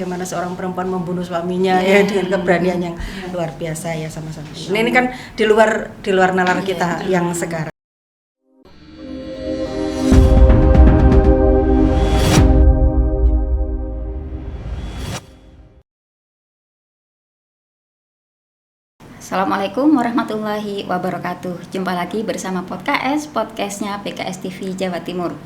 bagaimana seorang perempuan membunuh suaminya ya dengan keberanian yang luar biasa ya sama-sama. Ini kan di luar nalar kita yang sekarang. Assalamualaikum warahmatullahi wabarakatuh. Jumpa lagi bersama podcastnya PKS TV Jawa Timur.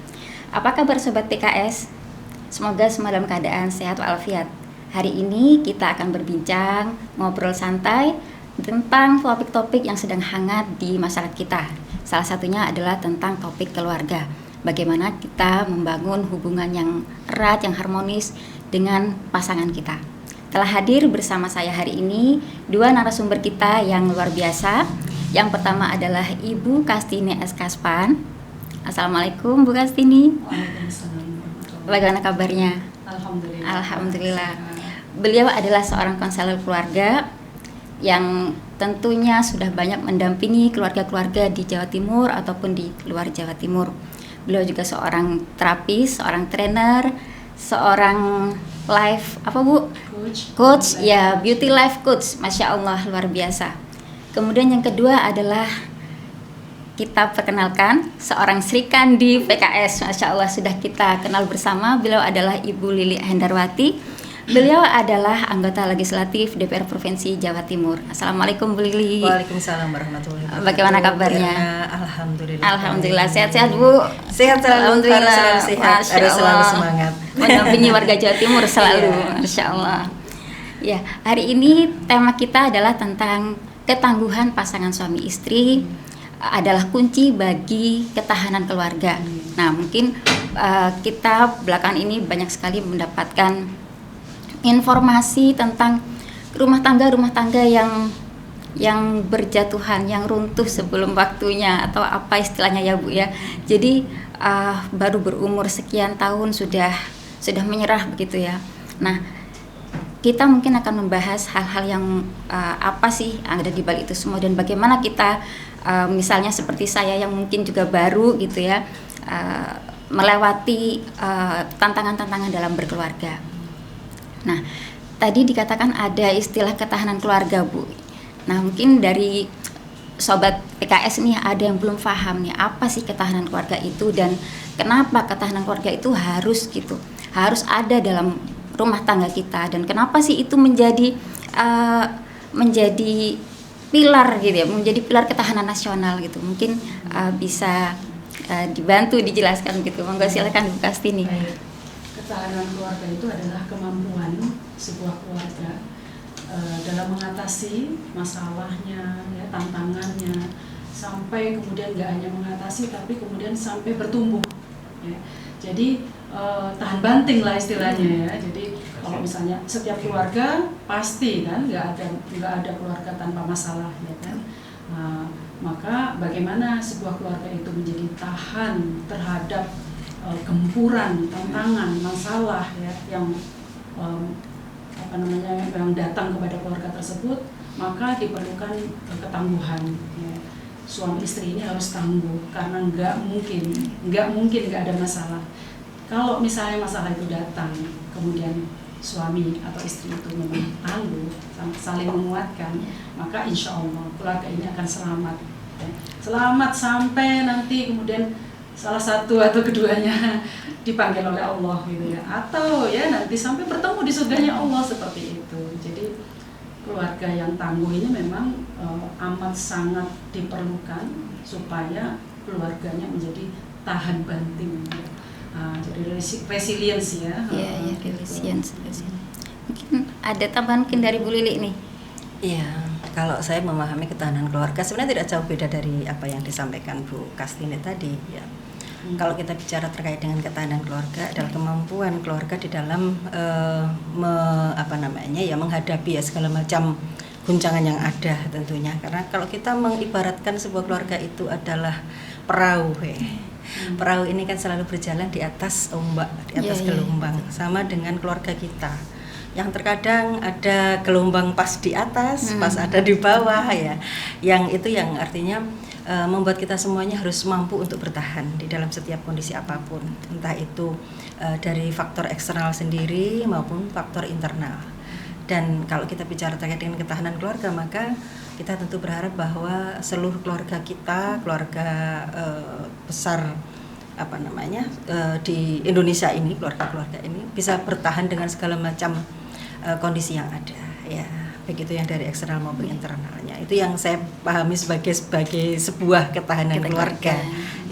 Apa kabar sobat PKS? Semoga semua dalam keadaan sehat walafiat. Hari ini kita akan berbincang, ngobrol santai tentang topik-topik yang sedang hangat di masyarakat kita. Salah satunya adalah tentang topik keluarga. Bagaimana kita membangun hubungan yang erat, yang harmonis dengan pasangan kita. Telah hadir bersama saya hari ini dua narasumber kita yang luar biasa. Yang pertama adalah Ibu Kastini S. Kaspan. Assalamualaikum Bu Kastini. Waalaikumsalam. Bagaimana kabarnya? Alhamdulillah. Beliau adalah seorang konselor keluarga yang tentunya sudah banyak mendampingi keluarga-keluarga di Jawa Timur ataupun di luar Jawa Timur. Beliau juga seorang terapis, seorang trainer, seorang life coach ya, beauty life coach. Masya Allah, luar biasa. Kemudian yang kedua adalah kita perkenalkan seorang Sri Kandi PKS. Masya Allah, sudah kita kenal bersama. Beliau adalah Ibu Lili Hendarwati. Beliau adalah anggota legislatif DPR Provinsi Jawa Timur. Assalamualaikum Bu Lili. Waalaikumsalam warahmatullahi wabarakatuh. Bagaimana kabarnya? Alhamdulillah. Sehat-sehat Bu. Sehat selalu. Alhamdulillah. Harus sehat. Harus selalu semangat. Mendampingi warga Jawa Timur selalu. Masya Allah. Ya, hari ini tema kita adalah tentang ketangguhan pasangan suami istri adalah kunci bagi ketahanan keluarga. Nah, mungkin kita belakangan ini banyak sekali mendapatkan informasi tentang rumah tangga yang berjatuhan, yang runtuh sebelum waktunya, atau apa istilahnya ya Bu ya. Jadi baru berumur sekian tahun sudah menyerah begitu ya. Nah, kita mungkin akan membahas hal-hal yang apa sih yang ada di balik itu semua, dan bagaimana kita misalnya seperti saya yang mungkin juga baru gitu ya, melewati tantangan-tantangan dalam berkeluarga. Nah, tadi dikatakan ada istilah ketahanan keluarga Bu. Nah, mungkin dari sobat PKS nih ada yang belum paham nih apa sih ketahanan keluarga itu, dan kenapa ketahanan keluarga itu harus ada dalam rumah tangga kita, dan kenapa sih itu menjadi pilar gitu ya, menjadi pilar ketahanan nasional gitu. Mungkin bisa dibantu dijelaskan gitu. Monggo silakan Bu Kastini. Ketahanan keluarga itu adalah kemampuan sebuah keluarga dalam mengatasi masalahnya, ya, tantangannya, sampai kemudian nggak hanya mengatasi tapi kemudian sampai bertumbuh. Ya. Jadi tahan banting lah istilahnya ya. Jadi kalau misalnya setiap keluarga pasti kan nggak ada keluarga tanpa masalah ya kan. Maka bagaimana sebuah keluarga itu menjadi tahan terhadap gempuran, tantangan, masalah ya yang yang datang kepada keluarga tersebut, maka diperlukan ketangguhan. Ya. Suami istri ini harus tangguh karena nggak mungkin nggak ada masalah. Kalau misalnya masalah itu datang, kemudian suami atau istri itu memang tangguh, saling menguatkan, maka insya Allah keluarga ini akan selamat. Ya. Selamat sampai nanti kemudian salah satu atau keduanya dipanggil oleh Allah gitu ya, atau ya nanti sampai bertemu di surganya Allah, seperti itu. Jadi keluarga yang tangguh ini memang amat sangat diperlukan supaya keluarganya menjadi tahan banting. Jadi resilience ya. Iya, resilience. Mungkin ada tambahan mungkin dari Bu Lili nih. Iya, kalau saya memahami ketahanan keluarga sebenarnya tidak jauh beda dari apa yang disampaikan Bu Kastini tadi ya. Kalau kita bicara terkait dengan ketahanan keluarga adalah kemampuan keluarga di dalam menghadapi ya segala macam guncangan yang ada tentunya. Karena kalau kita mengibaratkan sebuah keluarga itu adalah perahu ya. Perahu ini kan selalu berjalan di atas ombak, di atas gelombang. Sama dengan keluarga kita. Yang terkadang ada gelombang pas di atas, pas ada di bawah ya. Yang itu yang artinya membuat kita semuanya harus mampu untuk bertahan di dalam setiap kondisi apapun, entah itu dari faktor eksternal sendiri maupun faktor internal. Dan kalau kita bicara terkait dengan ketahanan keluarga, maka kita tentu berharap bahwa seluruh keluarga kita, keluarga besar di Indonesia ini, keluarga-keluarga ini bisa bertahan dengan segala macam kondisi yang ada, ya, begitu yang dari eksternal maupun internalnya. Itu yang saya pahami sebagai sebuah ketahanan keluarga.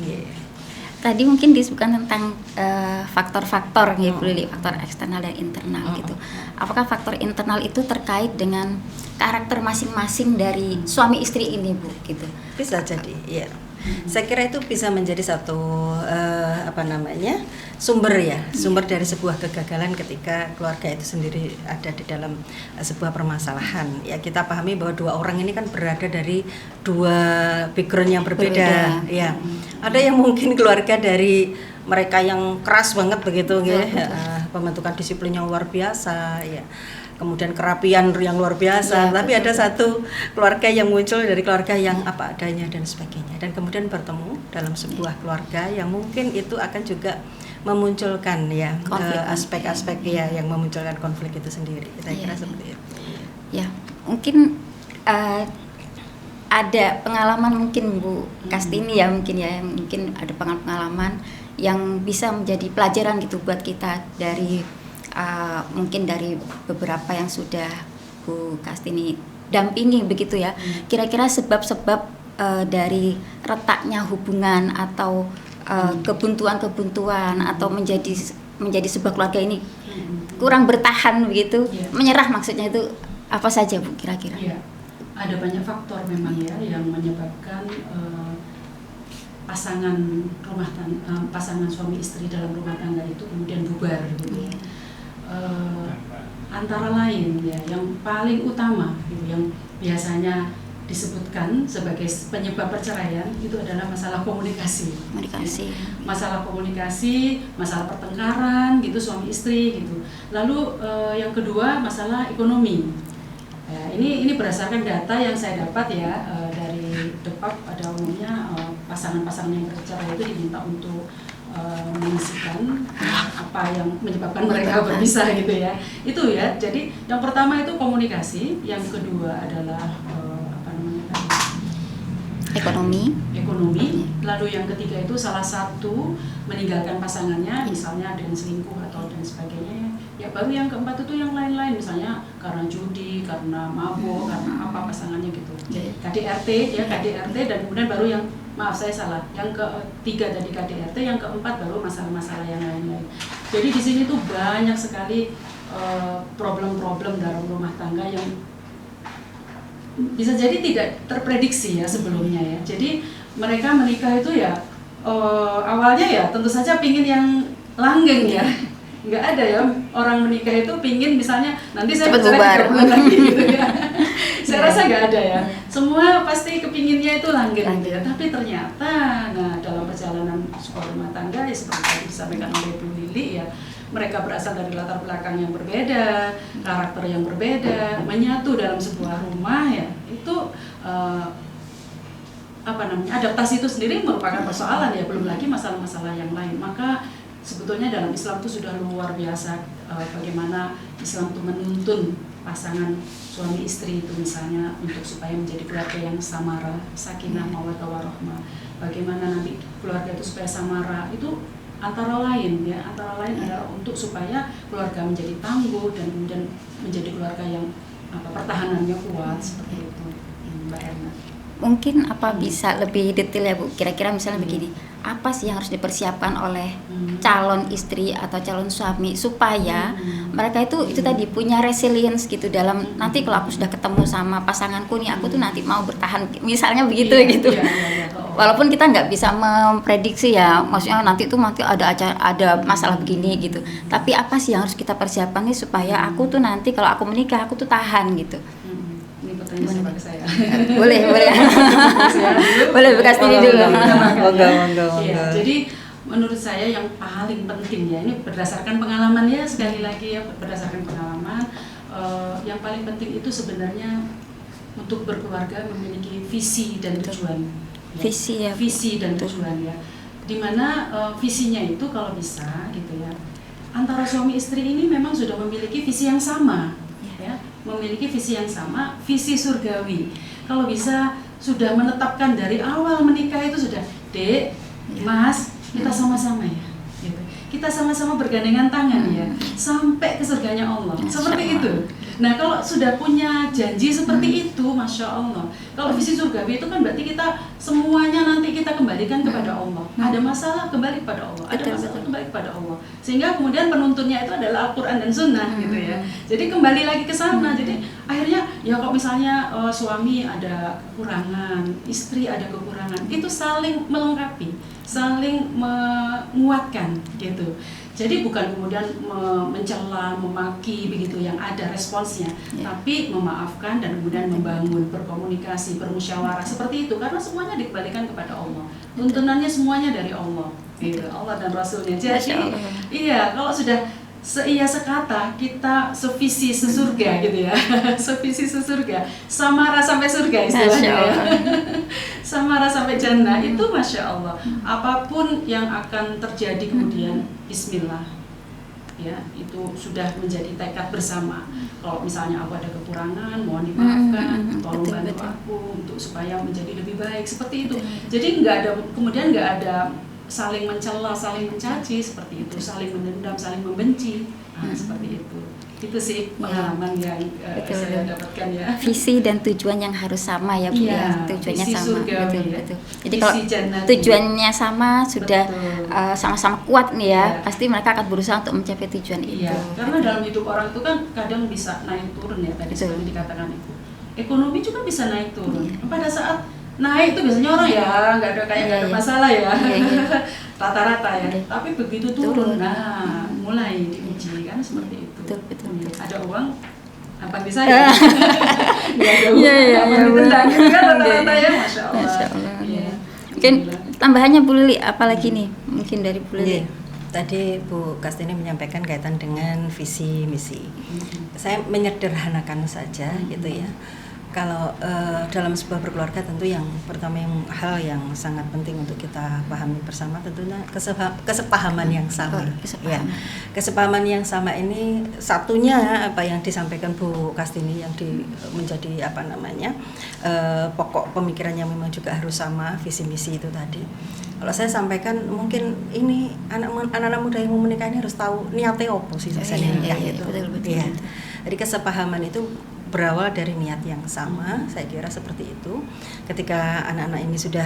Yeah. Tadi mungkin disebutkan tentang faktor-faktor ya Bu Lili, faktor eksternal dan internal gitu. Apakah faktor internal itu terkait dengan karakter masing-masing dari suami istri ini Bu gitu? Bisa jadi, ya. Saya kira itu bisa menjadi satu sumber dari sebuah kegagalan ketika keluarga itu sendiri ada di dalam sebuah permasalahan. Ya, kita pahami bahwa dua orang ini kan berada dari dua background yang berbeda. Ya, ada yang mungkin keluarga dari mereka yang keras banget begitu, pembentukan disiplin yang luar biasa, ya. Kemudian kerapian yang luar biasa, tapi ada satu keluarga yang muncul dari keluarga yang apa adanya dan sebagainya, dan kemudian bertemu dalam sebuah keluarga yang mungkin itu akan juga memunculkan aspek-aspek yang memunculkan konflik itu sendiri. Saya kira seperti itu. Ya, mungkin ada pengalaman mungkin Bu Kastini mungkin ada pengalaman yang bisa menjadi pelajaran gitu buat kita dari mungkin dari beberapa yang sudah Bu Kastini dampingi begitu ya. Kira-kira sebab-sebab dari retaknya hubungan atau kebuntuan atau menjadi sebuah keluarga ini kurang bertahan begitu, menyerah maksudnya itu apa saja Bu kira-kira? Ya, ada banyak faktor memang ya yang menyebabkan pasangan suami istri dalam rumah tangga itu kemudian bubar gitu. Antara lain ya yang paling utama gitu, yang biasanya disebutkan sebagai penyebab perceraian itu adalah masalah komunikasi. Masalah komunikasi, masalah pertengkaran gitu suami istri gitu. Lalu yang kedua masalah ekonomi. Ya, ini berdasarkan data yang saya dapat ya dari DEPAP. Pada umumnya pasangan-pasangan yang bercerai itu diminta untuk mengisikan apa yang menyebabkan mereka berpisah gitu ya. Itu ya. Jadi yang pertama itu komunikasi, yang kedua adalah ekonomi, lalu yang ketiga itu salah satu meninggalkan pasangannya, misalnya dengan selingkuh atau dan sebagainya. Ya baru yang keempat itu yang lain-lain, misalnya karena judi, karena mabuk, karena apa pasangannya gitu. KDRT dan kemudian baru yang yang ketiga tadi KDRT, yang keempat baru masalah-masalah yang lain-lain. Jadi di sini tuh banyak sekali problem-problem dalam rumah tangga yang bisa jadi tidak terprediksi ya sebelumnya ya. Jadi mereka menikah itu ya awalnya ya tentu saja pingin yang langgeng ya. Nggak ada ya orang menikah itu pingin misalnya nanti saya bercerai 3 bulan lagi gitu ya. Saya rasa nggak ada ya. Semua pasti kepinginnya itu langgeng gitu ya. Tapi ternyata dalam perjalanan sebuah rumah tangga ya seperti tadi disampaikan oleh Bu Lili ya, mereka berasal dari latar belakang yang berbeda, karakter yang berbeda, menyatu dalam sebuah rumah ya, itu adaptasi itu sendiri merupakan persoalan ya, belum lagi masalah-masalah yang lain. Maka sebetulnya dalam Islam itu sudah luar biasa bagaimana Islam itu menuntun pasangan suami istri itu misalnya untuk supaya menjadi keluarga yang samara, sakinah, mawaddah warahmah. Bagaimana nanti keluarga itu supaya samara itu antara lain adalah untuk supaya keluarga menjadi tangguh dan kemudian menjadi keluarga yang pertahanannya kuat seperti itu, Mbak Erna. Mungkin bisa lebih detail ya Bu, kira-kira misalnya begini, apa sih yang harus dipersiapkan oleh calon istri atau calon suami supaya mereka itu tadi punya resilience gitu dalam nanti kalau aku sudah ketemu sama pasanganku nih, aku tuh nanti mau bertahan misalnya begitu gitu. Walaupun kita nggak bisa memprediksi ya, maksudnya nanti ada masalah begini gitu. Tapi apa sih yang harus kita persiapkan nih supaya aku tuh nanti kalau aku menikah aku tuh tahan gitu. Pertanyaan saya. Boleh. Boleh bekas ini dulu. Monggo. Ya, jadi menurut saya yang paling penting ya, ini berdasarkan pengalaman ya, sekali lagi ya berdasarkan pengalaman, yang paling penting itu sebenarnya untuk berkeluarga memiliki visi dan tujuan. visi dan tujuan ya. Dimana visinya itu kalau bisa gitu ya, antara suami istri ini memang sudah memiliki visi yang sama, ya, memiliki visi yang sama, visi surgawi. Kalau bisa sudah menetapkan dari awal menikah itu sudah, Dek, Mas, kita sama-sama ya, gitu. Kita sama-sama bergandengan tangan ya, sampai ke surganya Allah. Seperti itu. Nah, kalau sudah punya janji seperti itu, Masya Allah. Kalau visi surgawi itu kan berarti kita semuanya nanti kita kembalikan kepada Allah. Ada masalah, kembali kepada Allah. Ada masalah, kembali kepada Allah. Sehingga kemudian penuntunnya itu adalah Al-Quran dan Sunnah gitu ya. Jadi kembali lagi ke sana. Jadi akhirnya ya kalau misalnya suami ada kekurangan, istri ada kekurangan, itu saling melengkapi, saling menguatkan gitu. Jadi bukan kemudian mencela, memaki begitu yang ada responsnya, tapi memaafkan dan kemudian membangun, berkomunikasi, bermusyawarah seperti itu, karena semuanya dikembalikan kepada Allah. Tuntunannya semuanya dari Allah, gitu, Allah dan Rasulnya. Jadi iya, kalau sudah seia sekata, kita sevisi sesurga gitu ya. Sevisi sesurga, samara sampai surga istilahnya ya. Samara sampai jannah itu Masya Allah. Apapun yang akan terjadi kemudian Bismillah ya, itu sudah menjadi tekad bersama. Kalau misalnya aku ada kekurangan, mohon dimaafkan, tolong bantu aku untuk supaya menjadi lebih baik, seperti itu. Jadi kemudian nggak ada saling mencela, saling mencaci seperti itu, saling mendendam, saling membenci, seperti itu. Itu sih pengalaman yang saya dapatkan ya. Visi dan tujuan yang harus sama ya Bu ya. Tujuannya visi sama. surgawi, Betul, ya. betul. Jadi Visi kalau jannati. tujuannya sama, sudah sama-sama kuat nih ya, pasti mereka akan berusaha untuk mencapai tujuan itu. Karena dalam hidup orang itu kan kadang bisa naik turun ya, tadi seperti dikatakan itu. Ekonomi juga bisa naik turun. Pada saat naik itu biasanya orang ya nggak ada masalah ya, rata-rata ya. Tapi begitu turun, nah mulai diuji kan seperti itu. Betul. Ada uang apa bisa ya? Nggak ada uang, apa ditendang gitu kan rata-rata ya, Masya Allah. Ya. Mungkin tambahannya Bu Lili, apalagi nih mungkin dari Bu Lili? Tadi Bu Kastini menyampaikan kaitan dengan visi misi. Saya menyederhanakan saja gitu ya. Kalau dalam sebuah berkeluarga tentu yang pertama hal yang sangat penting untuk kita pahami bersama tentunya kesepahaman yang sama. Kesepahaman yang sama ini satunya apa yang disampaikan Bu Kastini yang menjadi pokok pemikirannya memang juga harus sama, visi misi itu tadi. Kalau saya sampaikan mungkin ini anak-anak muda yang mau menikah ini harus tahu niatnya apa sih sebenarnya nikah itu. Iya. Jadi kesepahaman itu berawal dari niat yang sama, saya kira seperti itu. Ketika anak-anak ini sudah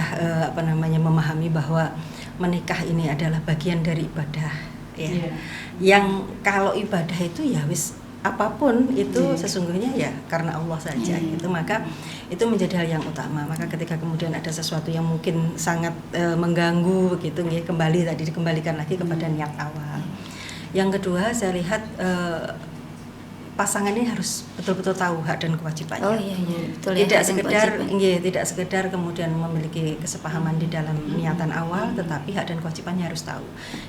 memahami bahwa menikah ini adalah bagian dari ibadah, ya. Yang kalau ibadah itu ya wis apapun itu sesungguhnya ya karena Allah saja, gitu. Maka itu menjadi hal yang utama. Maka ketika kemudian ada sesuatu yang mungkin sangat mengganggu, begitu, kembali tadi dikembalikan lagi kepada niat awal. Yang kedua saya lihat pasangan ini harus betul-betul tahu hak dan kewajibannya. Betul, tidak sekedar kemudian memiliki kesepahaman di dalam niatan awal, tetapi hak dan kewajibannya harus tahu.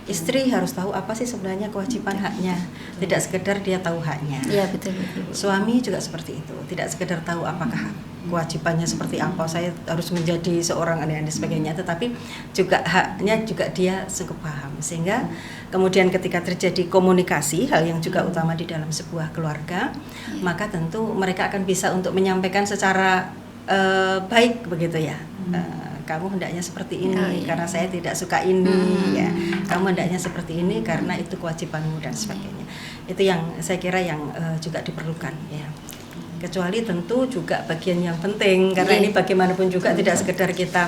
Istri harus tahu apa sih sebenarnya kewajiban haknya, tidak sekedar dia tahu haknya. Betul. Suami juga seperti itu, tidak sekedar tahu apakah kewajibannya seperti apa, saya harus menjadi seorang dan sebagainya, tetapi juga haknya juga dia cukup paham, sehingga kemudian ketika terjadi komunikasi, hal yang juga utama di dalam sebuah keluarga, maka tentu mereka akan bisa untuk menyampaikan secara baik begitu ya. Kamu hendaknya seperti ini karena saya tidak suka ini, ya. Kamu hendaknya seperti ini karena itu kewajibanmu dan sebagainya. Itu yang saya kira yang juga diperlukan, ya. Kecuali tentu juga bagian yang penting karena ini bagaimanapun juga tidak sekedar kita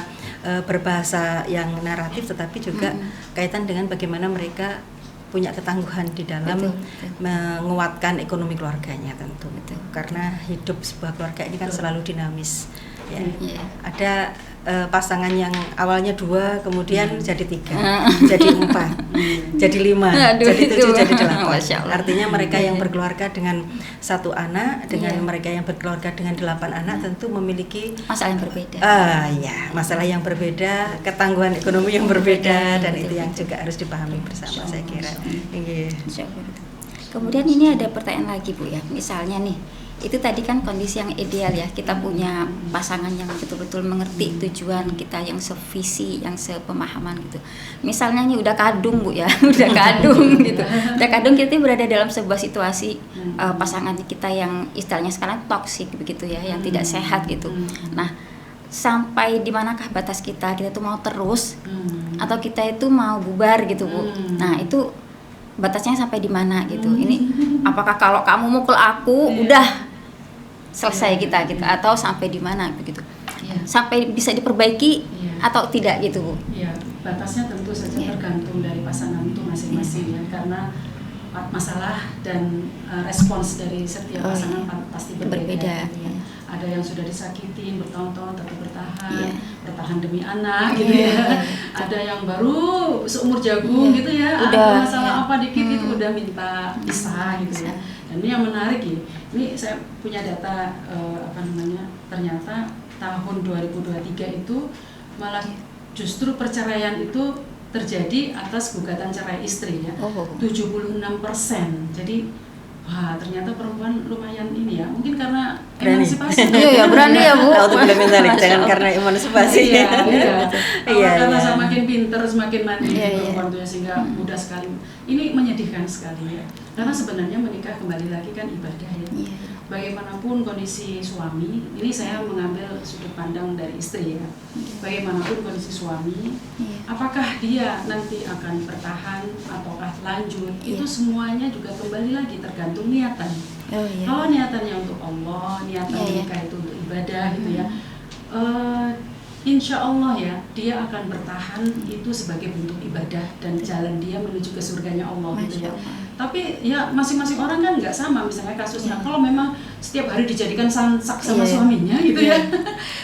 berbahasa yang naratif, tetapi juga kaitan dengan bagaimana mereka punya ketangguhan di dalam menguatkan ekonomi keluarganya tentu. Karena hidup sebuah keluarga ini kan selalu dinamis, ya. Ada pasangan yang awalnya 2 kemudian jadi 3, jadi 4, jadi 5, jadi 7, jadi 8. Artinya mereka yang berkeluarga dengan 1 anak, dengan mereka yang berkeluarga dengan 8 anak tentu memiliki masalah yang berbeda. Masalah yang berbeda, ketangguhan ekonomi yang berbeda, dan itu yang juga harus dipahami bersama, saya kira. Kemudian ini ada pertanyaan lagi Bu ya, misalnya nih itu tadi kan kondisi yang ideal ya, kita punya pasangan yang betul-betul mengerti tujuan kita, yang sevisi, yang sepemahaman gitu. Misalnya ini udah kadung Bu ya, udah kadung gitu, udah kadung, kita berada dalam sebuah situasi pasangan kita yang istilahnya sekarang toksik begitu ya, yang tidak sehat gitu. Nah, sampai di manakah batas kita tuh mau terus atau kita itu mau bubar gitu Bu. Nah, itu batasnya sampai di mana gitu. Ini apakah kalau kamu mukul aku udah selesai kita gitu, atau sampai di mana begitu, sampai bisa diperbaiki atau tidak gitu Bu? Ya, batasnya tentu saja tergantung dari pasangan itu masing-masing ya, karena masalah dan respons dari setiap pasangan pasti berbeda. Gitu ya. Ada yang sudah disakitin bertahun-tahun tapi bertahan demi anak gitu ya. Ada yang baru seumur jagung gitu ya, ada masalah apa dikit itu udah minta pisah gitu ya. Dan ini yang menarik ini saya punya data ternyata tahun 2023 itu malah justru perceraian itu terjadi atas gugatan cerai istri ya, 76%. Jadi wah, ternyata perempuan lumayan ini ya, mungkin karena emansipasi. Iya, berani ya Bu. Jangan karena emansipasi. Karena semakin pinter, semakin mandiri perempuan itu ya, sehingga mudah sekali. Ini menyedihkan sekali ya. Karena sebenarnya menikah kembali lagi kan ibadah ya. Bagaimanapun kondisi suami, ini saya mengambil sudut pandang dari istri ya. Bagaimanapun kondisi suami, apakah dia nanti akan bertahan ataukah lanjut, itu semuanya juga kembali lagi tergantung niatan. Kalau niatannya untuk Allah, niatan menikah itu untuk ibadah gitu ya, insya Allah ya, dia akan bertahan itu sebagai bentuk ibadah dan jalan dia menuju ke surganya Allah gitu ya. Tapi ya masing-masing orang kan nggak sama, misalnya kasusnya kalau memang setiap hari dijadikan sansak sama suaminya gitu ya,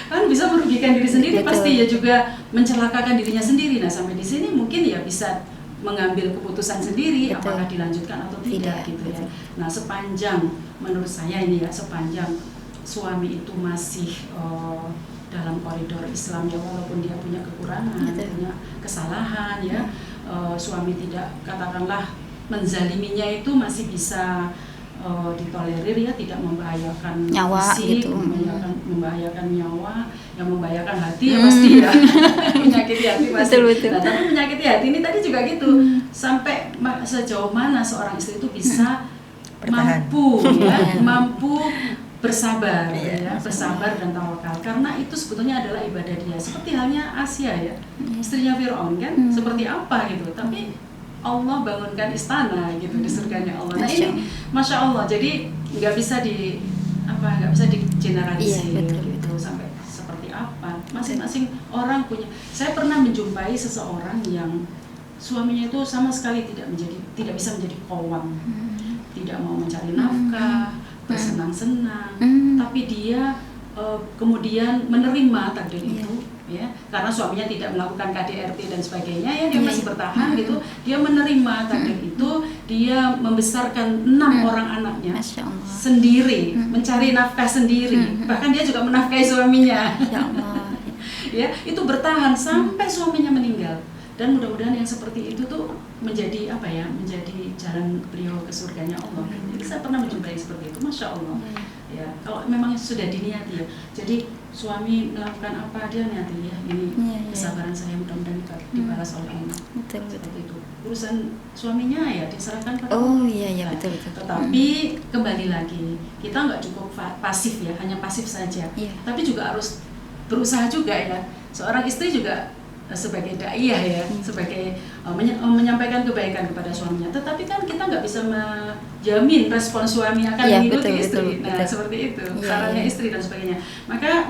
kan bisa merugikan diri sendiri, pasti ya juga mencelakakan dirinya sendiri. Nah, sampai di sini mungkin ya bisa mengambil keputusan sendiri apakah dilanjutkan atau tidak gitu ya. Nah, sepanjang menurut saya ini ya, sepanjang suami itu masih dalam koridor Islam ya, walaupun dia punya kekurangan, punya kesalahan ya, suami tidak katakanlah menzaliminya itu masih bisa ditolerir ya, tidak membahayakan nyawa fisik, gitu, membahayakan nyawa, yang membahayakan hati ya pasti ya, menyakiti hati pasti. Betul. Nah, tapi menyakiti hati ini tadi juga gitu, sampai sejauh mana seorang istri itu bisa mampu bersabar ya, bersabar dan tawakal, karena itu sebetulnya adalah ibadah dia. Seperti halnya Asia ya, istrinya Fir'aun kan seperti apa gitu, tapi Allah bangunkan istana gitu di surganya Allah. Nah, ini Masya Allah, jadi nggak bisa digeneralisir gitu sampai seperti apa. Masing-masing orang punya. Saya pernah menjumpai seseorang yang suaminya itu sama sekali tidak bisa menjadi qawwam, tidak mau mencari nafkah, bersenang-senang, tapi dia kemudian menerima takdir itu ya, karena suaminya tidak melakukan KDRT dan sebagainya ya, dia masih bertahan gitu, dia menerima takdir itu, dia membesarkan 6 orang anaknya sendiri, mencari nafkah sendiri, bahkan dia juga menafkahi suaminya. Ya, itu bertahan sampai suaminya meninggal. Dan mudah-mudahan yang seperti itu tuh menjadi menjadi jalan beliau ke surganya Allah. Jadi saya pernah menjumpai seperti itu, Masya Allah. Ya, kalau memang sudah diniati ya. Jadi suami melakukan apa dia niati ya, ini kesabaran saya mudah-mudahan dibalas oleh Allah. Betul. Itu urusan suaminya ya diserahkan pada Allah. Betul. Tetapi kembali lagi, kita nggak cukup pasif ya, hanya pasif saja. Tapi juga harus berusaha juga ya. Seorang istri juga sebagai daiyah ya, sebagai menyampaikan kebaikan kepada suaminya. Tetapi kan kita nggak bisa menjamin respon suami akan mengikuti istri. Nah, seperti itu sarannya istri dan sebagainya.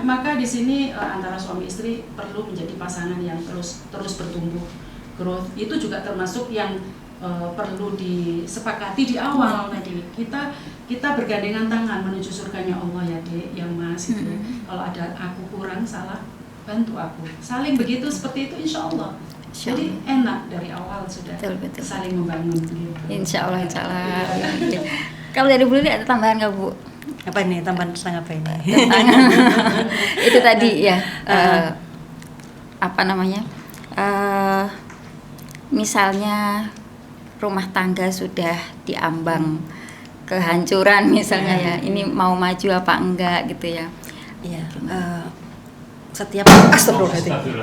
Maka di sini antara suami istri perlu menjadi pasangan yang terus bertumbuh, growth. Itu juga termasuk yang perlu disepakati di awal tadi. Kita bergandengan tangan menuju surganya Allah ya, Dek, ya Mas gitu. Kalau ada aku kurang salah, bantu aku, saling begitu seperti itu, insya Allah. Jadi enak dari awal sudah betul. Saling membangun gitu. Insya Allah. Kalau dari Bu Lili ada tambahan nggak Bu? Apa nih, tambahan tentang apa ini? Itu tadi ya, misalnya rumah tangga sudah diambang kehancuran misalnya ya, ini mau maju apa enggak gitu ya. Iya, setiap astagfirullahaladzim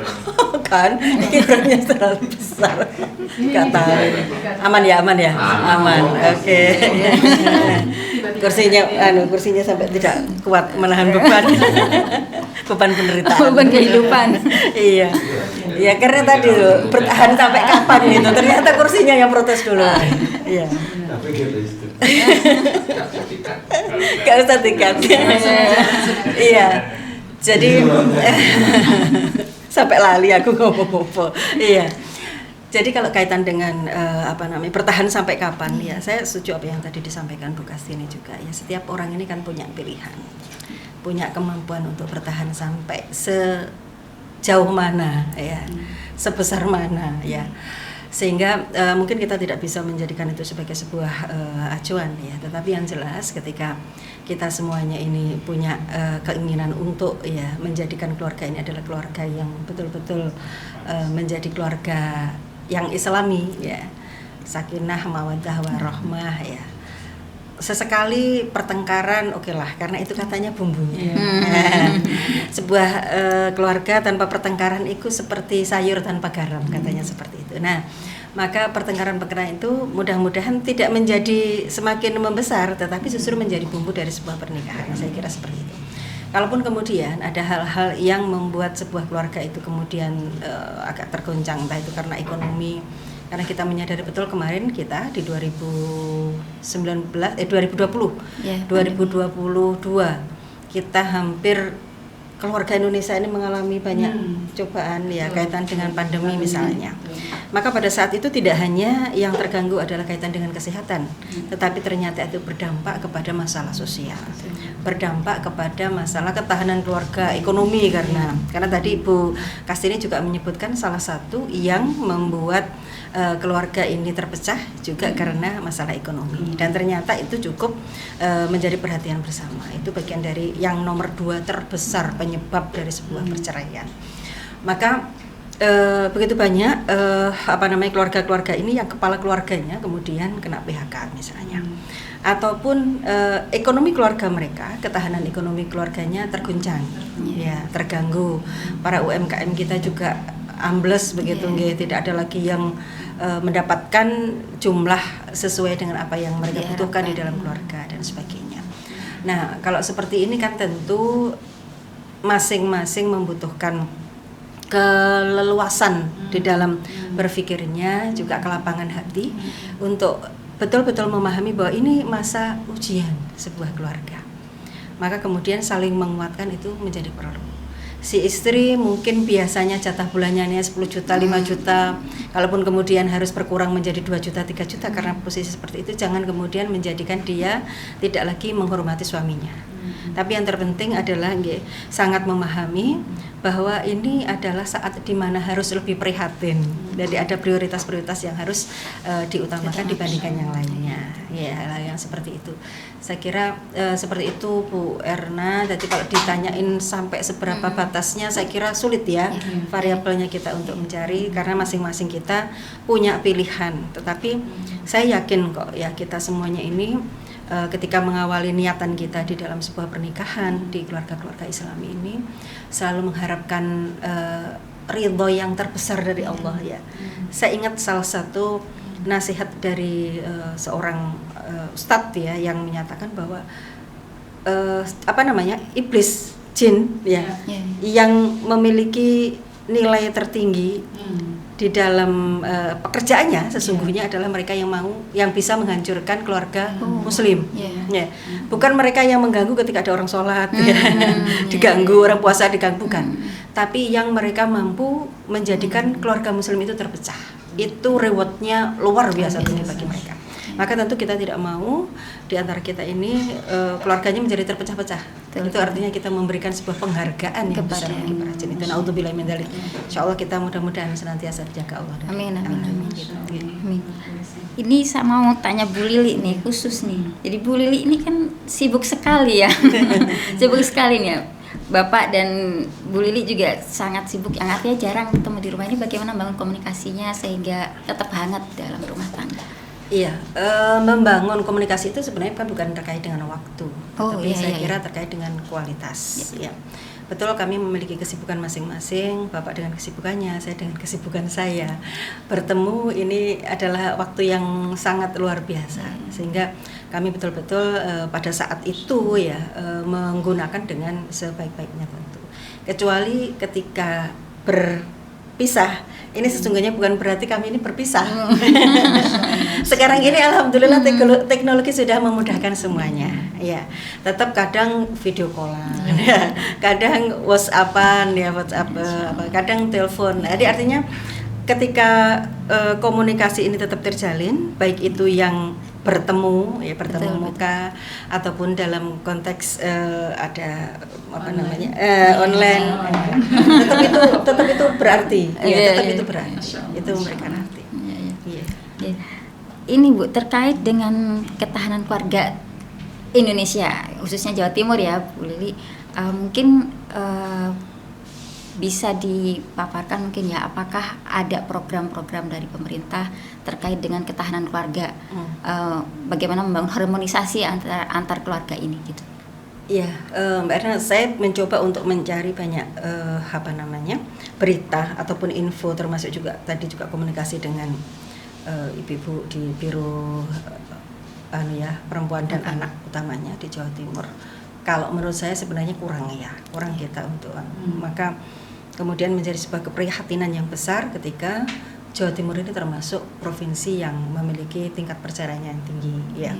kan pikirannya terlalu besar, nggak tahu. Aman ya, oke. Kursinya sampai tidak kuat menahan beban penderitaan, beban kehidupan. Iya, karena tadi tuh bertahan sampai kapan gitu, ternyata kursinya yang protes dulu. Iya. Gak usah tiket. Iya. Jadi sampai lali aku ngomong apa. Iya. Jadi kalau kaitan dengan bertahan sampai kapan ya, saya setuju apa yang tadi disampaikan Bu Kastini juga ya. Setiap orang ini kan punya pilihan, punya kemampuan untuk bertahan sampai sejauh mana ya, sebesar mana ya. Sehingga mungkin kita tidak bisa menjadikan itu sebagai sebuah acuan ya, tetapi yang jelas ketika kita semuanya ini punya keinginan untuk ya menjadikan keluarga ini adalah keluarga yang betul-betul menjadi keluarga yang islami ya, sakinah mawaddah warahmah ya. Sesekali pertengkaran oke lah, karena itu katanya bumbunya. Sebuah keluarga tanpa pertengkaran itu seperti sayur tanpa garam, katanya seperti itu. Nah, maka pertengkaran-pertengkaran itu mudah-mudahan tidak menjadi semakin membesar, tetapi justru menjadi bumbu dari sebuah pernikahan. Saya kira seperti itu. Kalaupun kemudian ada hal-hal yang membuat sebuah keluarga itu kemudian agak tergoncang, entah itu karena ekonomi. Karena kita menyadari betul kemarin kita di 2022 kita hampir keluarga Indonesia ini mengalami banyak cobaan ya, kaitan dengan pandemi misalnya. Maka pada saat itu tidak hanya yang terganggu adalah kaitan dengan kesehatan, tetapi ternyata itu berdampak kepada masalah sosial, berdampak kepada masalah ketahanan keluarga, ekonomi, karena tadi Ibu Kastini juga menyebutkan salah satu yang membuat keluarga ini terpecah juga karena masalah ekonomi, dan ternyata itu cukup menjadi perhatian bersama. Itu bagian dari yang nomor 2 terbesar penyebab dari sebuah perceraian. Maka begitu banyak keluarga-keluarga ini yang kepala keluarganya kemudian kena PHK misalnya, ataupun ekonomi keluarga mereka, ketahanan ekonomi keluarganya terguncang, ya terganggu. Para UMKM kita juga ambles begitu, tidak ada lagi yang mendapatkan jumlah sesuai dengan apa yang mereka butuhkan di dalam keluarga dan sebagainya. Nah, kalau seperti ini kan tentu masing-masing membutuhkan keleluasan di dalam berpikirnya, juga kelapangan hati untuk betul-betul memahami bahwa ini masa ujian sebuah keluarga. Maka kemudian saling menguatkan itu menjadi perlu. Si istri mungkin biasanya jatah bulannya 10 juta, 5 juta, kalaupun kemudian harus berkurang menjadi 2 juta, 3 juta karena posisi seperti itu, jangan kemudian menjadikan dia tidak lagi menghormati suaminya. Tapi yang terpenting adalah sangat memahami bahwa ini adalah saat di mana harus lebih prihatin. Jadi ada prioritas-prioritas yang harus diutamakan dibandingkan yang lainnya. Ya, yang seperti itu. Saya kira seperti itu Bu Erna. Jadi kalau ditanyain sampai seberapa batasnya, saya kira sulit ya variabelnya kita untuk mencari, karena masing-masing kita punya pilihan. Tetapi saya yakin kok ya, kita semuanya ini ketika mengawali niatan kita di dalam sebuah pernikahan di keluarga-keluarga Islami ini selalu mengharapkan ridho yang terbesar dari Allah ya. Saya ingat salah satu nasihat dari seorang ustadz ya, yang menyatakan bahwa iblis jin ya, yang memiliki nilai tertinggi di dalam pekerjaannya sesungguhnya adalah mereka yang bisa menghancurkan keluarga muslim. Ya. Bukan mereka yang mengganggu ketika ada orang sholat diganggu, orang puasa diganggu, bukan. Tapi yang mereka mampu menjadikan keluarga muslim itu terpecah. Itu rewardnya luar biasa bagi mereka. Maka tentu kita tidak mau di antara kita ini keluarganya menjadi terpecah-pecah. Itu artinya kita memberikan sebuah penghargaan yang besar bagi para jin itu. Naudzubillah min dzalik. Insyaallah kita mudah-mudahan senantiasa dijaga Allah. Amin. Ini saya mau tanya Bu Lili nih khusus nih. Jadi Bu Lili ini kan sibuk sekali ya. Sibuk sekali nih ya. Bapak dan Bu Lili juga sangat sibuk, yang artinya jarang ketemu di rumah. Ini bagaimana bangun komunikasinya sehingga tetap hangat dalam rumah tangga? Iya, membangun komunikasi itu sebenarnya kan bukan terkait dengan waktu, tapi iya, saya iya, kira iya. terkait dengan kualitas. Ya, betul, kami memiliki kesibukan masing-masing, Bapak dengan kesibukannya, saya dengan kesibukan saya. Bertemu ini adalah waktu yang sangat luar biasa, sehingga kami betul-betul pada saat itu ya menggunakan dengan sebaik-baiknya tentu. Kecuali ketika berpisah, ini sesungguhnya bukan berarti kami ini berpisah. Sekarang ini alhamdulillah teknologi sudah memudahkan semuanya. Ya, tetap kadang video callan, kadang WhatsAppan ya, kadang telepon. Jadi artinya ketika komunikasi ini tetap terjalin, baik itu yang bertemu Betul, muka ataupun dalam konteks ada Online. online, tetap itu berarti, Iya, tetap iya. itu berarti, Masya Allah, itu Masya memberikan Allah. arti. Iya, iya. Iya. Ya. Ini Bu, terkait dengan ketahanan keluarga Indonesia, khususnya Jawa Timur ya Bu Lili, mungkin bisa dipaparkan mungkin ya, apakah ada program-program dari pemerintah terkait dengan ketahanan keluarga, bagaimana membangun harmonisasi antar keluarga ini gitu. Iya, Mbak Erna, saya mencoba untuk mencari banyak berita ataupun info, termasuk juga tadi juga komunikasi dengan ibu-ibu di Biro Perempuan dan Anak utamanya di Jawa Timur. Kalau menurut saya sebenarnya kurang kita untuk maka kemudian menjadi sebuah keprihatinan yang besar ketika Jawa Timur ini termasuk provinsi yang memiliki tingkat perceraian yang tinggi ya.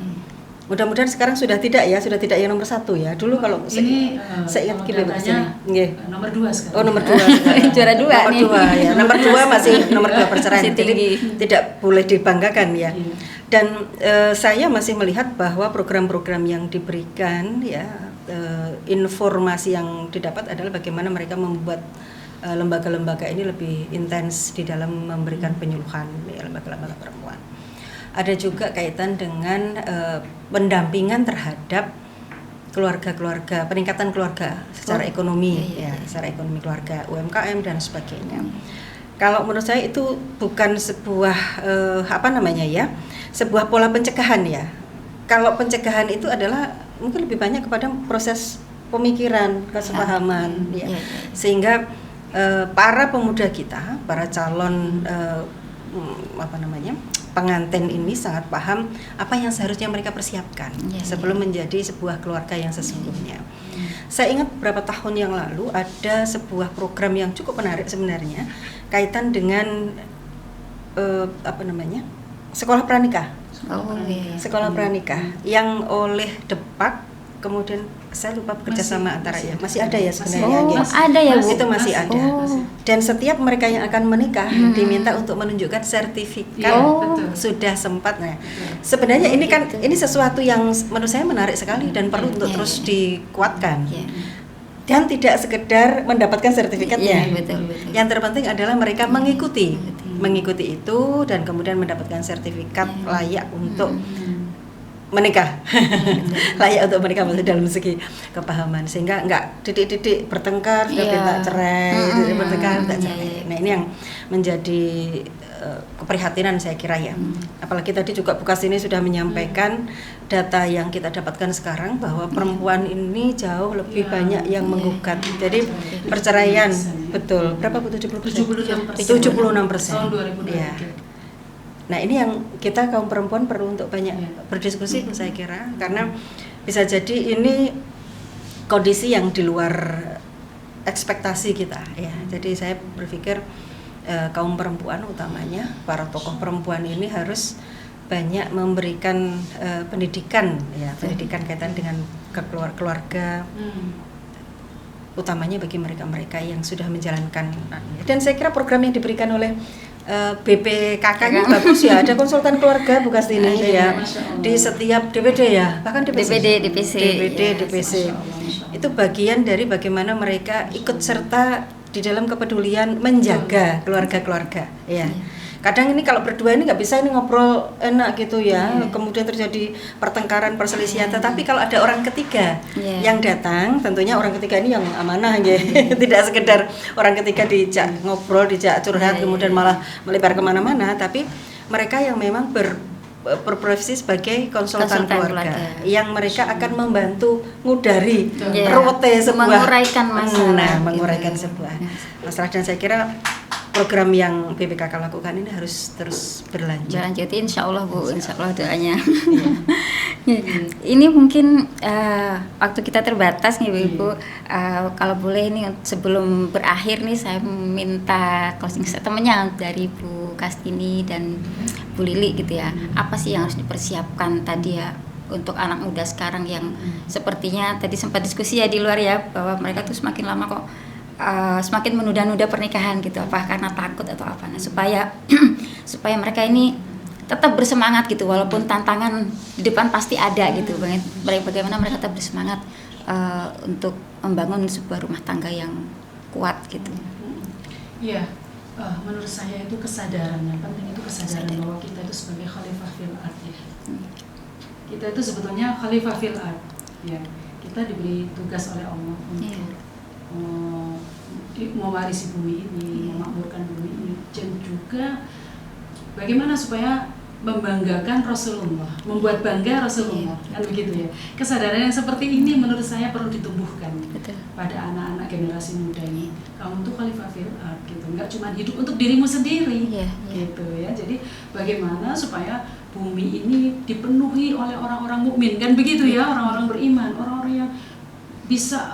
Mudah-mudahan sekarang sudah tidak yang nomor 1 ya. Dulu kalau ini saya ingat kalau datanya nomor 2 sekarang. Oh, nomor 2 sekarang. Juara 2 nomor nih. 2 ya. Nomor 2 masih nomor 2 perceraian. Masih Jadi tinggi. tidak boleh dibanggakan ya. Iya. Dan saya masih melihat bahwa program-program yang diberikan ya, informasi yang didapat adalah bagaimana mereka membuat lembaga-lembaga ini lebih intens di dalam memberikan penyuluhan ya, lembaga-lembaga perempuan. Ada juga kaitan dengan pendampingan terhadap keluarga-keluarga, peningkatan keluarga secara ekonomi ya, secara ekonomi keluarga, UMKM dan sebagainya. Kalau menurut saya itu bukan sebuah sebuah pola pencegahan ya. Kalau pencegahan itu adalah mungkin lebih banyak kepada proses pemikiran, kesepahaman ya. Sehingga para pemuda kita, para calon pengantin ini sangat paham apa yang seharusnya mereka persiapkan sebelum menjadi sebuah keluarga yang sesungguhnya. Saya ingat beberapa tahun yang lalu ada sebuah program yang cukup menarik sebenarnya kaitan dengan sekolah pranikah. Sekolah pranikah yang oleh Depak, kemudian saya lupa bekerja sama antara ya, masih ada ya sebenarnya. Ada ya Bu? Itu masih ada. Dan setiap mereka yang akan menikah diminta untuk menunjukkan sertifikat sudah sempat. Nah, sebenarnya ini sesuatu yang menurut saya menarik sekali dan perlu untuk terus dikuatkan. Dan tidak sekedar mendapatkan sertifikatnya. Betul. Yang terpenting adalah mereka mengikuti itu dan kemudian mendapatkan sertifikat layak untuk menikah. Layak untuk menikah maksudnya dalam segi kepahaman, sehingga enggak titik-titik bertengkar sudah minta cerai, bertengkar minta cerai. Nah, ini yang menjadi keprihatinan saya kira ya. Apalagi tadi juga Bu Kasini sudah menyampaikan data yang kita dapatkan sekarang bahwa perempuan ini jauh lebih banyak yang menggugat. Jadi perceraian betul berapa Bu? 76%. 76%. Tahun 2023. Ya. Nah, ini yang kita kaum perempuan perlu untuk banyak berdiskusi saya kira, karena bisa jadi ini kondisi yang di luar ekspektasi kita ya. Jadi saya berpikir kaum perempuan utamanya para tokoh perempuan ini harus banyak memberikan pendidikan kaitan dengan keluarga utamanya bagi mereka-mereka yang sudah menjalankan. Dan saya kira program yang diberikan oleh BPKK ini bagus ya, ada konsultan keluarga Bu Kasini ya di setiap DPD ya, bahkan DPC. DPC. Itu bagian dari bagaimana mereka ikut serta di dalam kepedulian menjaga keluarga-keluarga ya. Kadang ini kalau berdua ini nggak bisa ini ngobrol enak gitu ya, kemudian terjadi pertengkaran, perselisihan. Tetapi kalau ada orang ketiga yang datang, tentunya orang ketiga ini yang amanah ya. Tidak sekedar orang ketiga dijak ngobrol, dijak curhat, kemudian malah melebar kemana-mana. Tapi mereka yang memang berprofesi sebagai konsultan Konsultan keluarga, keluarga. yang mereka akan membantu ngudari Ya, ruwete sebuah menguraikan masalah, menguraikan gitu. sebuah masalah. Dan saya kira program yang BPKK lakukan ini harus terus berlanjut. Lanjutin insya Allah Bu, insya Allah doanya. Ini mungkin waktu kita terbatas nih Bu Ibu. Kalau boleh ini sebelum berakhir nih saya minta closing statementnya dari Bu Kastini dan Bu Lili gitu ya. Apa sih yang harus dipersiapkan tadi ya untuk anak muda sekarang yang sepertinya tadi sempat diskusi ya di luar ya, bahwa mereka tuh semakin lama kok semakin menunda-nunda pernikahan gitu, apa karena takut atau apa. Nah, supaya supaya mereka ini tetap bersemangat gitu, walaupun tantangan di depan pasti ada gitu. Bagaimana mereka tetap bersemangat untuk membangun sebuah rumah tangga yang kuat gitu. Iya, menurut saya itu kesadaran yang penting, itu kesadaran bahwa kita itu sebagai khalifah fil ard ya. Kita itu sebetulnya khalifah fil ard ya. Kita diberi tugas oleh Allah untuk mewarisi bumi ini, memakmurkan bumi ini, dan juga bagaimana supaya membanggakan Rasulullah, membuat bangga Rasulullah, kan begitu ya. Kesadaran yang seperti ini menurut saya perlu ditumbuhkan pada anak-anak generasi muda ini. Kamu tuh khalifah fil ard gitu, nggak cuma hidup untuk dirimu sendiri, gitu ya. Jadi bagaimana supaya bumi ini dipenuhi oleh orang-orang mukmin, kan begitu ya, orang-orang beriman, orang-orang yang bisa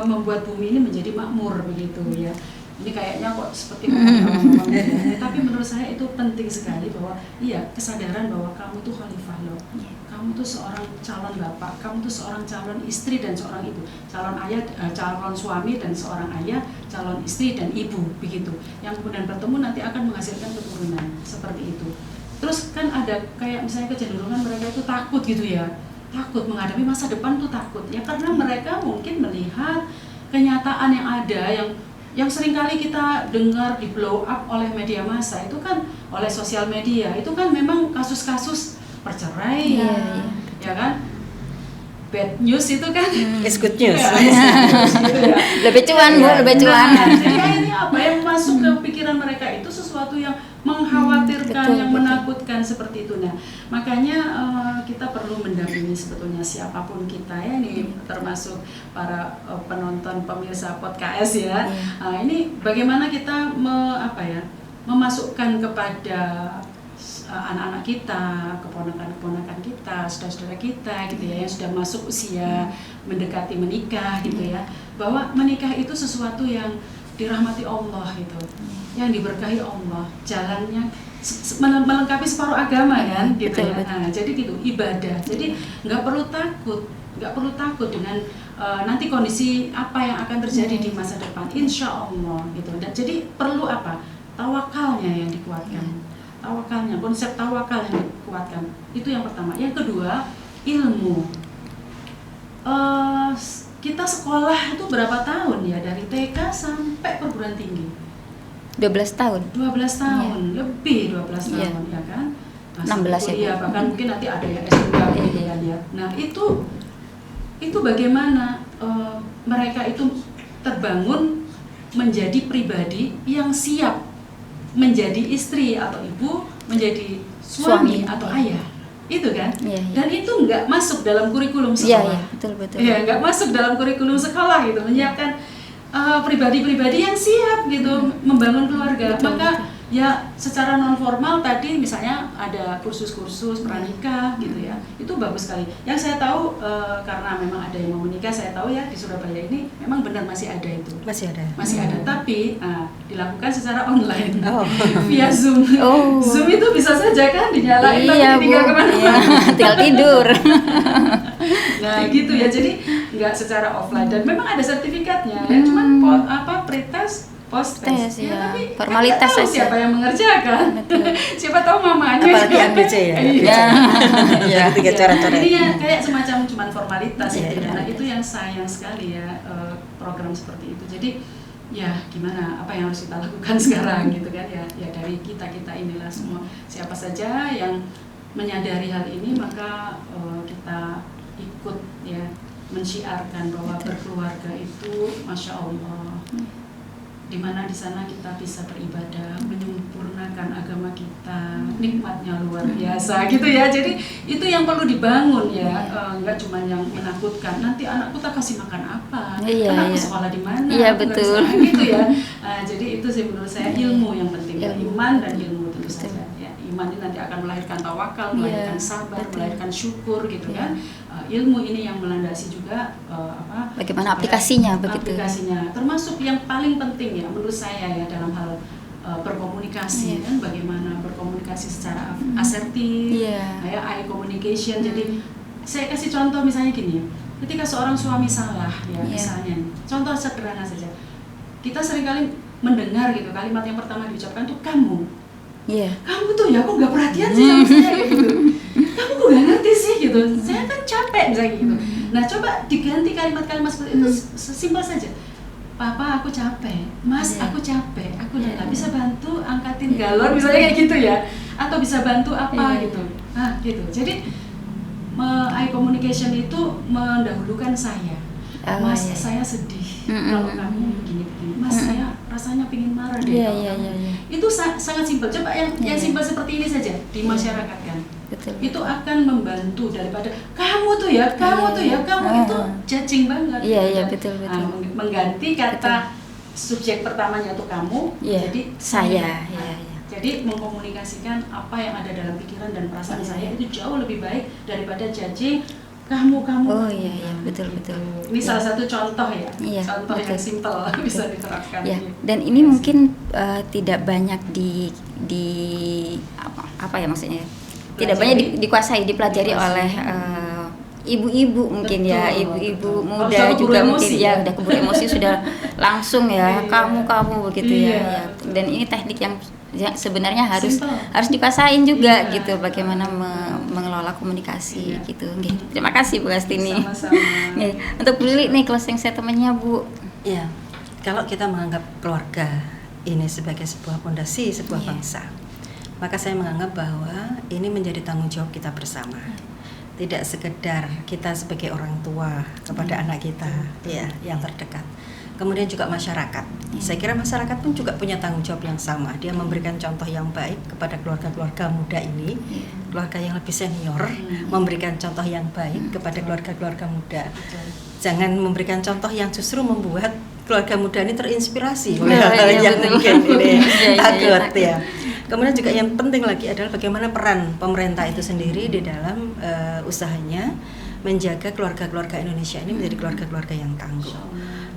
membuat bumi ini menjadi makmur begitu ya. Ini kayaknya kok seperti ngomong-ngomong ya. Tapi menurut saya itu penting sekali bahwa iya, kesadaran bahwa kamu tuh khalifah loh. Kamu tuh seorang calon bapak, kamu tuh seorang calon istri dan seorang ibu, calon ayah, calon suami dan seorang ayah, calon istri dan ibu begitu. Yang kemudian bertemu nanti akan menghasilkan keturunan seperti itu. Terus kan ada kayak misalnya kecenderungan mereka itu takut gitu ya. Takut menghadapi masa depan tuh takut ya, karena mereka mungkin melihat kenyataan yang ada yang seringkali kita dengar di blow up oleh media massa itu kan, oleh sosial media itu kan memang kasus-kasus perceraian, ya kan, bad news itu kan It's good news. Gitu ya. Lebih cuan Bu, lebih cuan. Jadi akhirnya apa yang masuk ke pikiran mereka itu sesuatu yang mengkhawatirkan, yang menakutkan seperti itu. Nah, makanya kita perlu mendampingi sebetulnya siapapun kita ya, ini termasuk para penonton pemirsa podcast ya. Ini bagaimana kita memasukkan kepada anak-anak kita, keponakan-keponakan kita, saudara-saudara kita gitu ya, yang sudah masuk usia mendekati menikah gitu ya, bahwa menikah itu sesuatu yang dirahmati Allah gitu, yang diberkahi Allah, jalannya melengkapi separuh agama kan gitu ya. Nah, jadi gitu, ibadah. Jadi nggak perlu takut dengan nanti kondisi apa yang akan terjadi di masa depan, insya Allah gitu. Dan jadi perlu apa? Tawakalnya yang dikuatkan. Tawakalnya, konsep tawakal yang dikuatkan. Itu yang pertama. Yang kedua, ilmu. Kita sekolah itu berapa tahun ya, dari TK sampai perguruan tinggi? 12 tahun. 12 tahun, lebih 12 tahun ya kan? 16 ya. Bahkan mungkin nanti ada yang S2 gitu kan ya. Nah, itu bagaimana mereka itu terbangun menjadi pribadi yang siap menjadi istri atau ibu, menjadi suami atau ayah, itu kan? Dan itu nggak masuk dalam kurikulum sekolah. Betul. Ya, nggak masuk dalam kurikulum sekolah gitu, menyiapkan pribadi-pribadi yang siap gitu membangun keluarga. Maka ya secara non formal tadi misalnya ada kursus-kursus pranikah gitu ya, itu bagus sekali. Yang saya tahu karena memang ada yang mau menikah, saya tahu ya di Surabaya ini memang benar masih ada itu. Masih ada, tapi dilakukan secara online via Zoom. Zoom itu bisa saja kan dinyalain tapi tinggal kemana-mana. Tinggal tidur. Nah gitu ya, jadi nggak secara offline dan memang ada sertifikatnya ya, cuman pretest post test ya, tapi formalitas kan tahu siapa yang mengerjakan. Siapa tahu mamanya. Apalagi ABC ya. Ya, tiga cara-cara. Jadi ya kayak semacam cuman formalitas ya. Nah, itu yang sayang sekali ya, program seperti itu. Jadi ya gimana, apa yang harus kita lakukan sekarang gitu kan ya. Ya dari kita inilah semua. Siapa saja yang menyadari hal ini, maka kita ikut ya, mensyiarkan bahwa berkeluarga itu Masya Allah di mana di sana kita bisa beribadah, menyempurnakan agama kita, nikmatnya luar biasa gitu ya. Jadi itu yang perlu dibangun ya, nggak cuma yang menakutkan. Nanti anakku tak kasih makan apa, anakku sekolah di mana, iya betul gitu ya. Jadi itu sih menurut saya ilmu yang penting, iman dan ilmu tentu saja. Ya, iman ini nanti akan melahirkan tawakal, melahirkan sabar, melahirkan syukur gitu kan. Ilmu ini yang melandasi juga bagaimana aplikasinya begitu. Aplikasinya termasuk yang paling penting ya menurut saya ya dalam hal berkomunikasi kan, bagaimana berkomunikasi secara asertif, ya eye communication. Jadi saya kasih contoh misalnya gini, ketika seorang suami salah ya misalnya, contoh sederhana saja, kita seringkali mendengar gitu kalimat yang pertama diucapkan tuh kamu. Kamu tuh ya kok nggak perhatian sih sama saya gitu. Kamu kok nggak ngerti sih gitu. Saya kan capek misalnya gitu. Nah coba diganti kalimat-kalimat seperti itu, simpel saja. Papa aku capek, Mas aku capek, aku udah nggak bisa bantu angkatin galon misalnya kayak gitu ya. Atau bisa bantu apa gitu. Nah gitu. Jadi eye communication itu mendahulukan saya. Mas saya sedih kalau kamu begini-begini. Mas saya rasanya pingin marah deh kalau kamu. Itu sangat simpel. Coba yang simpel seperti ini saja di masyarakat kan. Betul. Itu akan membantu daripada kamu tuh ya, kamu itu judging banget. Iya betul. Mengganti kata subjek pertamanya tuh kamu, jadi saya. Jadi mengkomunikasikan apa yang ada dalam pikiran dan perasaan saya itu jauh lebih baik daripada judging kamu. Betul. Ini salah satu contoh ya, contoh yang simpel bisa diterapkan. Dan ini mungkin tidak banyak di apa ya maksudnya, tidak banyak dikuasai, dipelajari oleh ibu-ibu mungkin. Betul, ya ibu-ibu muda juga mungkin ya udah keburu emosi sudah langsung ya kamu begitu ya. Dan ini teknik yang sebenarnya harus dikuasain juga gitu, bagaimana mengelola komunikasi gitu. Terima kasih Bu Astini. Sama-sama. Untuk Bu Lili nih closing statement-nya Bu. Ya, kalau kita menganggap keluarga ini sebagai sebuah fondasi sebuah bangsa, maka saya menganggap bahwa ini menjadi tanggung jawab kita bersama. Tidak sekedar kita sebagai orang tua kepada anak kita ya yang terdekat. Kemudian juga masyarakat. Saya kira masyarakat pun juga punya tanggung jawab yang sama. Dia memberikan contoh yang baik kepada keluarga-keluarga muda ini, keluarga yang lebih senior, memberikan contoh yang baik kepada keluarga-keluarga muda. Jangan memberikan contoh yang justru membuat keluarga muda ini terinspirasi oleh hal yang mungkin ini takut ya. Kemudian juga yang penting lagi adalah bagaimana peran pemerintah itu sendiri di dalam usahanya menjaga keluarga-keluarga Indonesia ini menjadi keluarga-keluarga yang tangguh.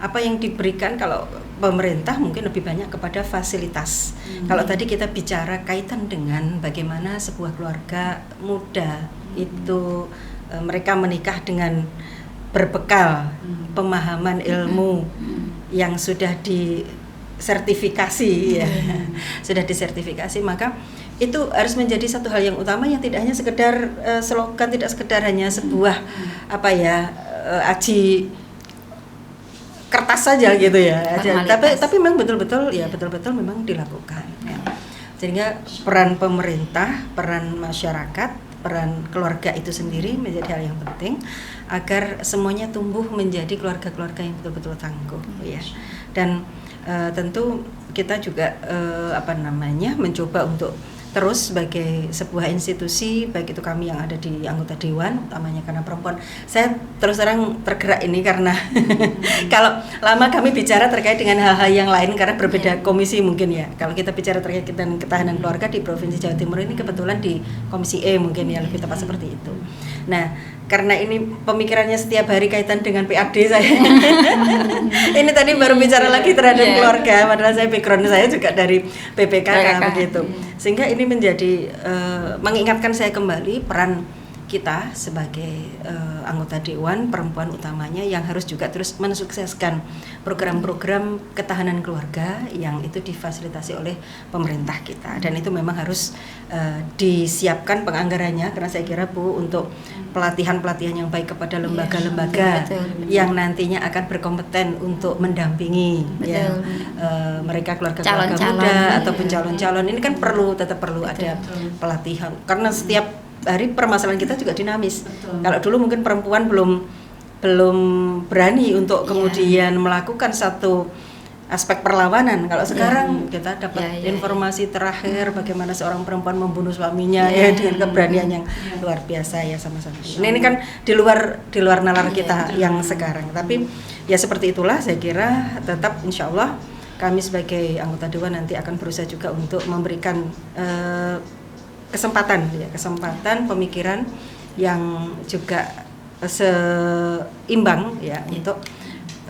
Apa yang diberikan kalau pemerintah mungkin lebih banyak kepada fasilitas. Kalau tadi kita bicara kaitan dengan bagaimana sebuah keluarga muda itu mereka menikah dengan berbekal pemahaman ilmu yang sudah disertifikasi ya. Sudah disertifikasi, maka itu harus menjadi satu hal yang utama yang tidak hanya sekedar slogan, tidak sekedar hanya sebuah aji kertas saja gitu ya. Tapi memang betul-betul memang dilakukan ya. Sehingga peran pemerintah, peran masyarakat, peran keluarga itu sendiri menjadi hal yang penting agar semuanya tumbuh menjadi keluarga-keluarga yang betul-betul tangguh ya. Dan tentu kita juga mencoba untuk terus sebagai sebuah institusi, baik itu kami yang ada di anggota dewan, utamanya karena perempuan. Saya terus terang tergerak ini karena kalau lama kami bicara terkait dengan hal-hal yang lain karena berbeda komisi mungkin ya. Kalau kita bicara terkait dengan ketahanan keluarga di Provinsi Jawa Timur ini kebetulan di Komisi E mungkin ya, lebih tepat seperti itu. Nah, karena ini pemikirannya setiap hari kaitan dengan PAD saya. Ini tadi baru bicara lagi terhadap keluarga, padahal saya background saya juga dari PPKK begitu. Sehingga ini menjadi mengingatkan saya kembali peran kita sebagai anggota dewan perempuan utamanya yang harus juga terus mensukseskan program-program ketahanan keluarga yang itu difasilitasi oleh pemerintah kita, dan itu memang harus disiapkan penganggarannya karena saya kira Bu untuk pelatihan-pelatihan yang baik kepada lembaga-lembaga yang nantinya akan berkompeten untuk mendampingi mereka keluarga-keluarga muda ataupun calon-calon ini kan tetap perlu ada pelatihan karena setiap hari permasalahan kita juga dinamis. Kalau dulu mungkin perempuan belum berani untuk kemudian melakukan satu aspek perlawanan. Kalau sekarang kita dapat Ya, ya, informasi terakhir bagaimana seorang perempuan membunuh suaminya ya dengan keberanian yang luar biasa ya sama-sama. Ini kan di luar nalar kita yang sekarang. Tapi ya seperti itulah saya kira tetap insya Allah kami sebagai anggota dewan nanti akan berusaha juga untuk memberikan kesempatan pemikiran yang juga seimbang ya untuk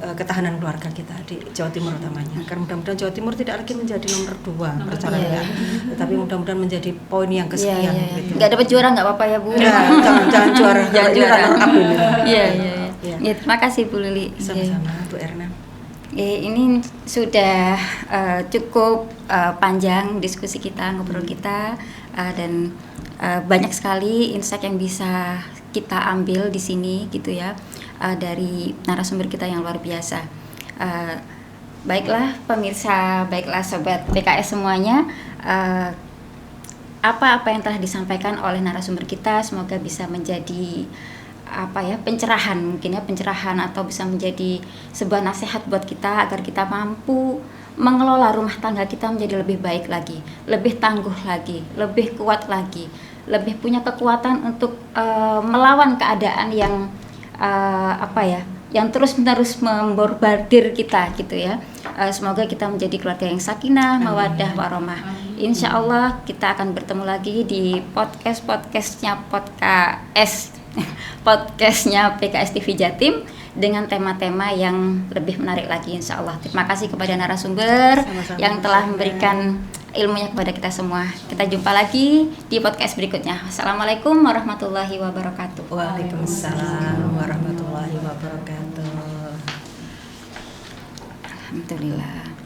ketahanan keluarga kita di Jawa Timur utamanya. Karena mudah-mudahan Jawa Timur tidak lagi menjadi nomor 2 percaraian, tetapi mudah-mudahan menjadi poin yang kesekian. Gitu. Nggak dapat juara nggak apa-apa ya Bu. Ya, jangan juara. Jangan Ini juara. runner up ini. Iya. Ya. Terima kasih Bu Lili. Sama-sama Bu Erna. Ini sudah cukup panjang diskusi kita, ngobrol kita, dan banyak sekali insight yang bisa kita ambil di sini gitu ya, dari narasumber kita yang luar biasa. Baiklah pemirsa, baiklah sobat PKS semuanya, apa yang telah disampaikan oleh narasumber kita semoga bisa menjadi pencerahan atau bisa menjadi sebuah nasihat buat kita agar kita mampu mengelola rumah tangga kita menjadi lebih baik lagi, lebih tangguh lagi, lebih kuat lagi, lebih punya kekuatan untuk melawan keadaan yang yang terus-menerus memborbardir kita gitu ya. Semoga kita menjadi keluarga yang sakinah, mawaddah, warahmah. Insya Allah kita akan bertemu lagi di podcastnya PKS TV Jatim dengan tema-tema yang lebih menarik lagi insya Allah. Terima kasih kepada narasumber yang telah memberikan ilmunya kepada kita semua. Kita jumpa lagi di podcast berikutnya. Assalamualaikum warahmatullahi wabarakatuh. Waalaikumsalam warahmatullahi wabarakatuh. Alhamdulillah.